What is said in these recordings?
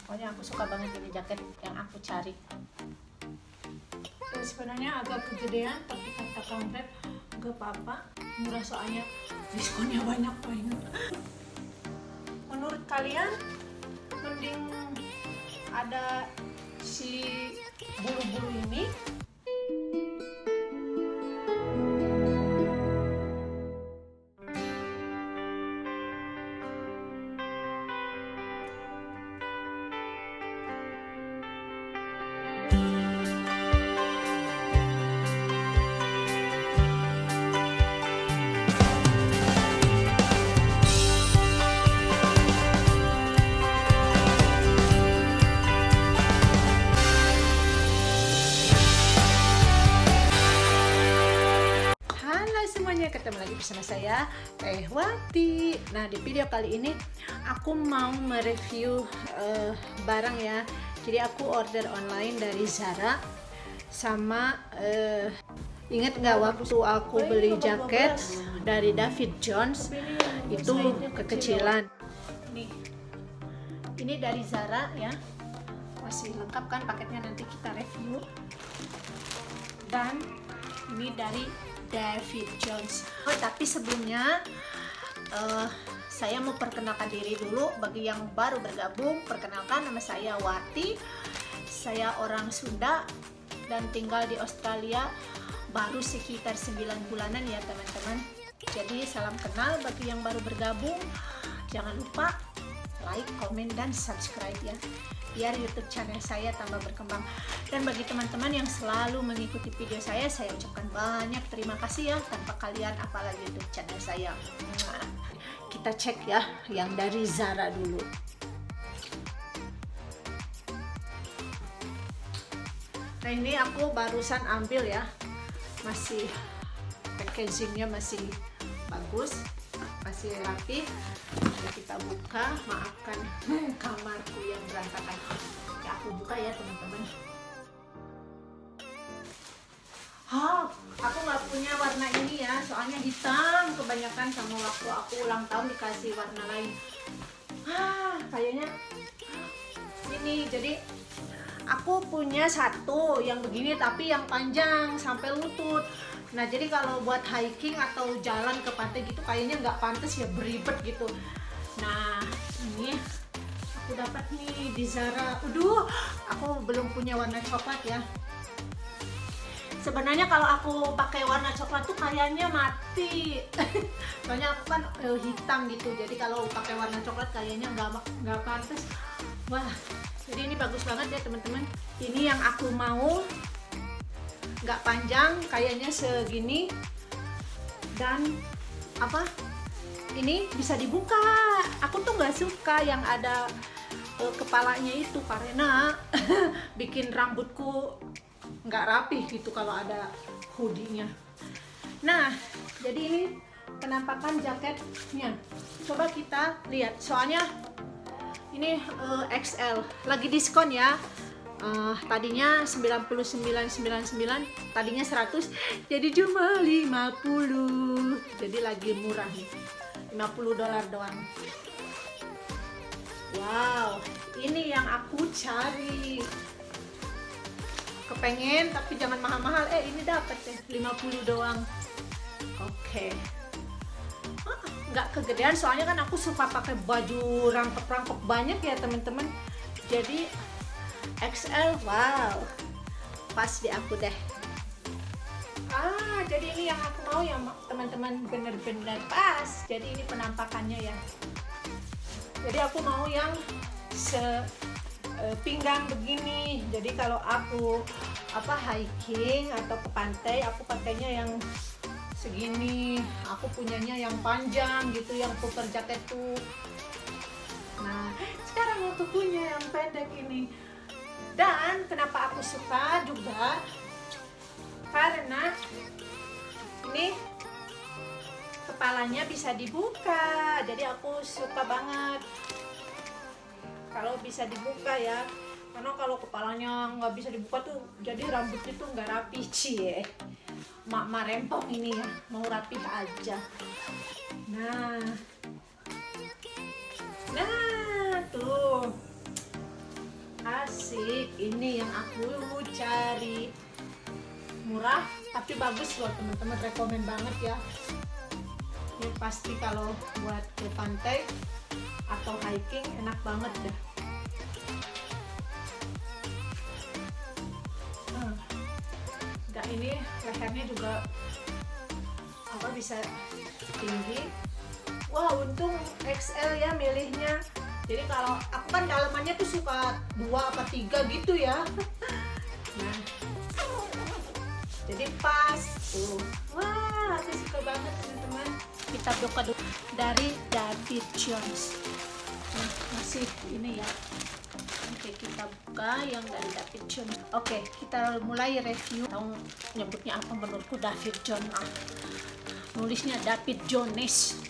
Pokoknya aku suka banget ini jaket yang aku cari. Dan sebenarnya agak kegedean, tapi kata Kang Rep gak apa-apa, murah soalnya diskonnya banyak banget. Menurut kalian mending ada si bulu-bulu ini semuanya, ketemu lagi bersama saya Teh Wati. Nah, di video kali ini aku mau mereview barang ya. Jadi aku order online dari Zara. Sama inget nggak waktu aku beli jaket dari David Jones itu kekecilan. Ini dari Zara ya, masih lengkap kan paketnya, nanti kita review. Dan ini dari David Jones. Tapi sebelumnya saya mau perkenalkan diri dulu bagi yang baru bergabung. Perkenalkan, nama saya Wati. Saya orang Sunda dan tinggal di Australia baru sekitar 9 bulanan ya teman-teman. Jadi salam kenal bagi yang baru bergabung. Jangan lupa like, komen, dan subscribe ya, biar YouTube channel saya tambah berkembang. Dan bagi teman-teman yang selalu mengikuti video saya ucapkan banyak terima kasih ya. Tanpa kalian apalagi YouTube channel saya. Kita cek ya yang dari Zara dulu. Nah, ini aku barusan ambil ya, masih packagingnya masih bagus, masih rapi. Kita buka, maafkan kamarku yang berantakan ya, aku buka ya teman-teman. Aku nggak punya warna ini ya, soalnya hitam kebanyakan, sama waktu aku ulang tahun dikasih warna lain. Kayaknya ini, jadi aku punya satu yang begini tapi yang panjang sampai lutut. Nah, jadi kalau buat hiking atau jalan ke pantai gitu kayaknya nggak pantas ya, beribet gitu. Nah, ini aku dapat nih di Zara. Aku belum punya warna coklat ya. Sebenarnya kalau aku pakai warna coklat tuh kayaknya mati. Soalnya aku kan hitam gitu. Jadi kalau pakai warna coklat kayaknya nggak pantas. Wah, jadi ini bagus banget ya teman-teman. Ini yang aku mau, nggak panjang, kayaknya segini. Dan ini bisa dibuka. Aku tuh nggak suka yang ada kepalanya itu, karena bikin rambutku nggak rapi gitu kalau ada hoodie-nya. Nah, jadi ini penampakan jaketnya. Coba kita lihat, soalnya ini XL, lagi diskon ya. Tadinya 99,99, tadinya 100, jadi cuma 50. Jadi lagi murah nih, $50 doang. Wow, ini yang aku cari. Kepengen tapi jangan mahal-mahal. Ini dapat deh 50 doang. Oke. Nggak kegedean, soalnya kan aku suka pakai baju rangkep-rangkep banyak ya teman-teman. Jadi XL, wow, pas di aku deh. Jadi ini yang aku mau ya teman-teman, bener-bener pas. Jadi ini penampakannya ya. Jadi aku mau yang pinggang begini. Jadi kalau aku hiking atau ke pantai, aku pakainya yang segini. Aku punyanya yang panjang gitu, yang puffer jaket tuh. Nah, sekarang aku punya yang pendek ini. Dan kenapa aku suka juga, karena ini kepalanya bisa dibuka. Jadi aku suka banget kalau bisa dibuka ya, karena kalau kepalanya nggak bisa dibuka tuh jadi rambutnya tuh nggak rapi. Cie, mak rempong ini ya, mau rapi aja. Nah tuh asik, ini yang aku cari. Murah tapi bagus loh teman-teman, rekomen banget ya. Ini pasti kalau buat ke pantai atau hiking enak banget deh. Dan ini lehernya juga apa, bisa tinggi. Wah, untung XL ya milihnya. Jadi kalau aku kan dalamannya tuh suka 2 apa 3 gitu ya. Nah, jadi pas tuh. Wah, aku suka banget teman-teman. Kita buka dulu dari David Jones. Nah, masih ini ya. Oke, kita buka yang dari David Jones. Oke, kita mulai review. Tahu nyebutnya apa menurutku David Jones. Nulisnya David Jones.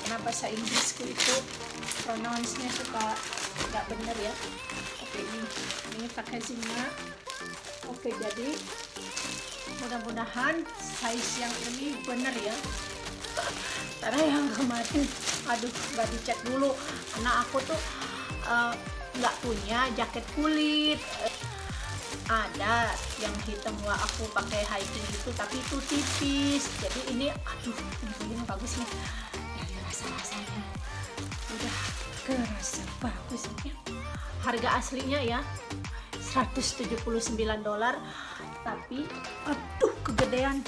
Karena bahasa Inggrisku itu pronounce-nya suka nggak bener ya. Oke, ini packaging-nya. Oke, jadi mudah-mudahan size yang ini bener ya. Karena yang kemarin, aduh, nggak dicek dulu. Karena aku tuh nggak punya jaket kulit. Ada yang hitam, wah aku pakai hiking itu, tapi itu tipis. Jadi ini, aduh, ini bagus nih. Dari rasa-rasanya udah kerasa bagus ya. Harga aslinya ya $179, tapi aduh kegedean.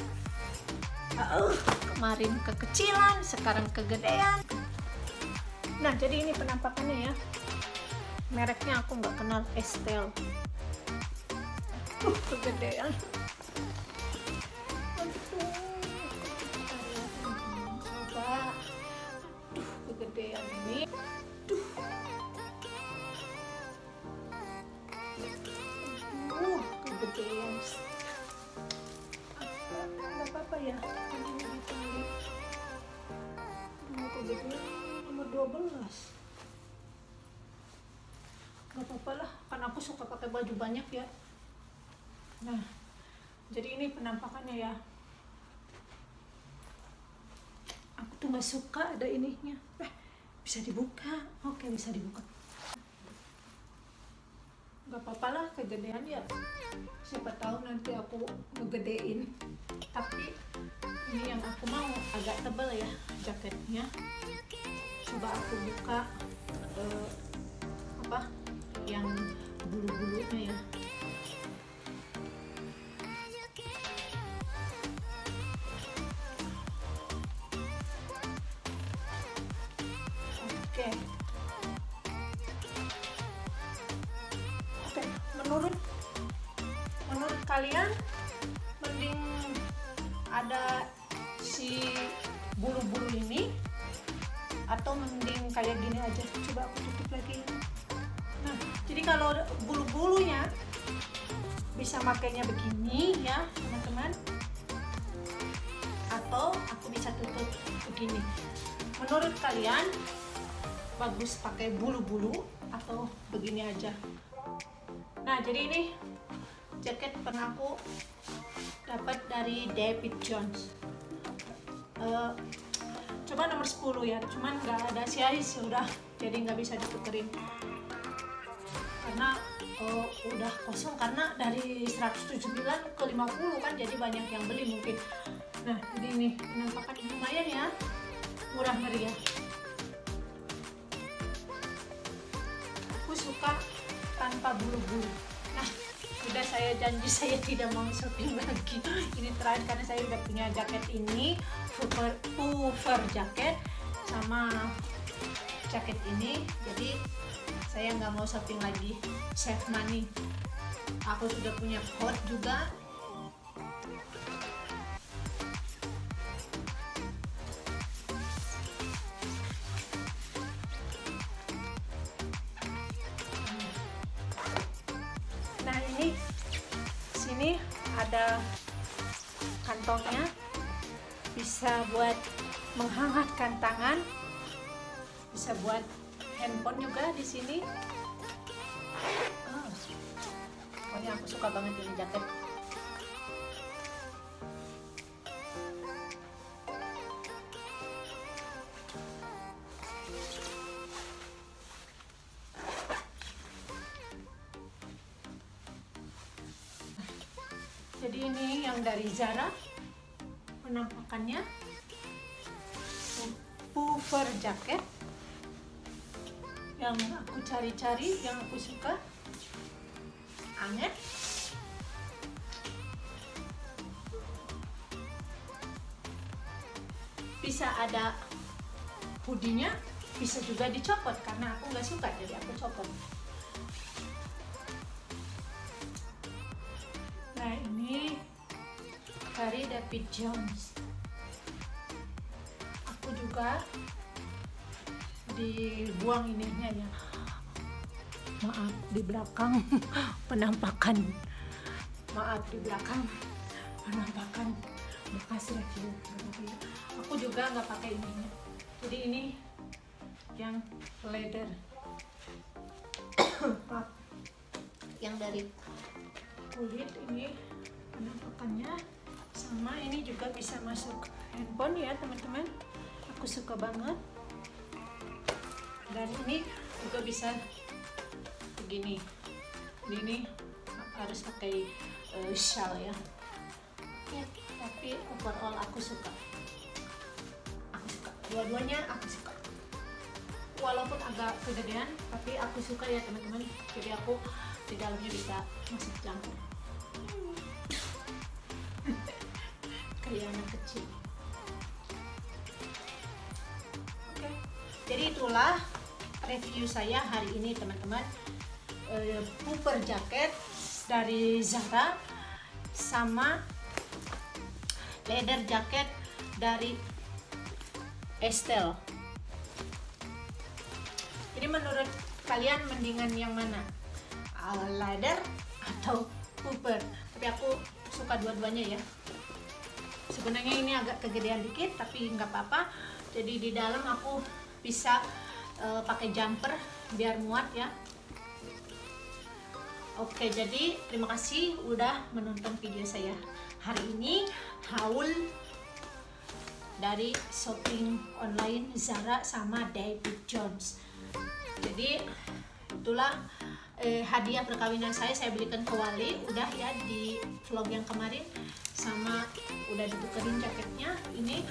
Kemarin kekecilan, sekarang kegedean. Nah, jadi ini penampakannya ya. Mereknya aku nggak kenal, Estelle. Kegedean. Coba. Kegedean ini. Kegedean. Nggak apa-apa ya. Ini ditarik. Kegedean nomor 12. Nggak apa-apa lah, kan aku suka pakai baju banyak ya. Nah, jadi ini penampakannya ya. Aku tuh nggak suka ada ininya. Bisa dibuka. Oke, bisa dibuka. Nggak apa-apa lah, kegedean ya. Siapa tahu nanti aku ngegedein. Tapi ini yang aku mau agak tebal ya jaketnya. Coba aku buka apa yang bulu-bulunya ya. Oke, menurut kalian mending ada si bulu-bulu ini atau mending kayak gini aja? Coba aku tutup lagi. Nah, jadi kalau bulu-bulunya bisa makainya begini ya teman-teman, atau aku bisa tutup begini. Menurut kalian bagus pakai bulu-bulu atau begini aja? Nah, jadi ini jaket pernah aku dapat dari David Jones. Coba nomor 10 ya, cuman nggak ada size udah, jadi nggak bisa ditukerin karena udah kosong, karena dari 179 ke 50 kan, jadi banyak yang beli mungkin. Nah, jadi ini penampakan lumayan ya, murah meriah. Aku suka tanpa bulu-bulu. Nah, udah, saya janji saya tidak mau shopping lagi. Ini terakhir karena saya udah punya jaket ini, puffer jaket sama jaket ini, jadi saya nggak mau shopping lagi, save money. Aku sudah punya coat juga. Nah, ini sini ada kantongnya, bisa buat menghangatkan tangan, bisa buat handphone juga di sini. Pokoknya aku suka banget ini jaket. Jadi ini yang dari Zara, penampakannya puffer jacket yang aku cari-cari, yang aku suka, anget. Bisa ada hoodie-nya, bisa juga dicopot karena aku nggak suka, jadi aku copot. Nah ini dari David Jones. Aku juga dibuang ininya ya. Maaf di belakang penampakan. Maaf di belakang penampakan bekas review. Aku juga nggak pakai ininya. Jadi ini yang leather. Yang dari kulit ini penampakannya sama, ini juga bisa masuk handphone ya teman-teman. Aku suka banget. Dan ini juga bisa begini. Ini harus pakai shawl ya. Tapi overall aku suka. Dua-duanya aku suka. Walaupun agak kegedean, tapi aku suka ya teman-teman. Jadi aku di dalamnya bisa masuk jangkau. Kayak anak kecil. Oke. Jadi itulah review saya hari ini teman-teman. Puffer jacket dari Zara sama leather jacket dari Estelle. Jadi menurut kalian mendingan yang mana? Leather atau puffer? Tapi aku suka dua-duanya ya. Sebenarnya ini agak kegedean dikit tapi nggak apa-apa. Jadi di dalam aku bisa pakai jumper biar muat ya. Oke, jadi terima kasih udah menonton video saya hari ini, haul dari shopping online Zara sama David Jones. Jadi itulah hadiah perkawinan saya belikan ke Wali, udah ya di vlog yang kemarin, sama udah ditukerin jaketnya ini.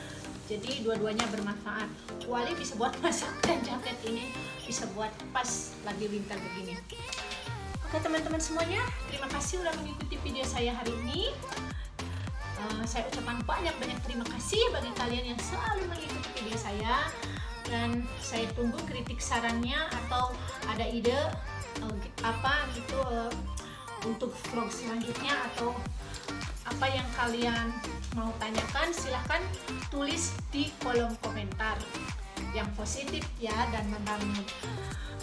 Jadi dua-duanya bermanfaat. Wali bisa buat masak dan jaket ini bisa buat pas lagi winter begini. Oke teman-teman semuanya, terima kasih udah mengikuti video saya hari ini. Saya ucapkan banyak-banyak terima kasih bagi kalian yang selalu mengikuti video saya. Dan saya tunggu kritik sarannya atau ada ide apa gitu untuk vlog selanjutnya, atau apa yang kalian mau tanyakan, silahkan tulis di kolom komentar yang positif ya dan membangun.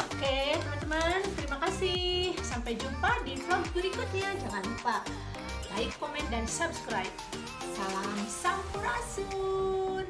Oke teman-teman, terima kasih, sampai jumpa di vlog berikutnya. Jangan lupa like, komen, dan subscribe. Salam Sampurasun.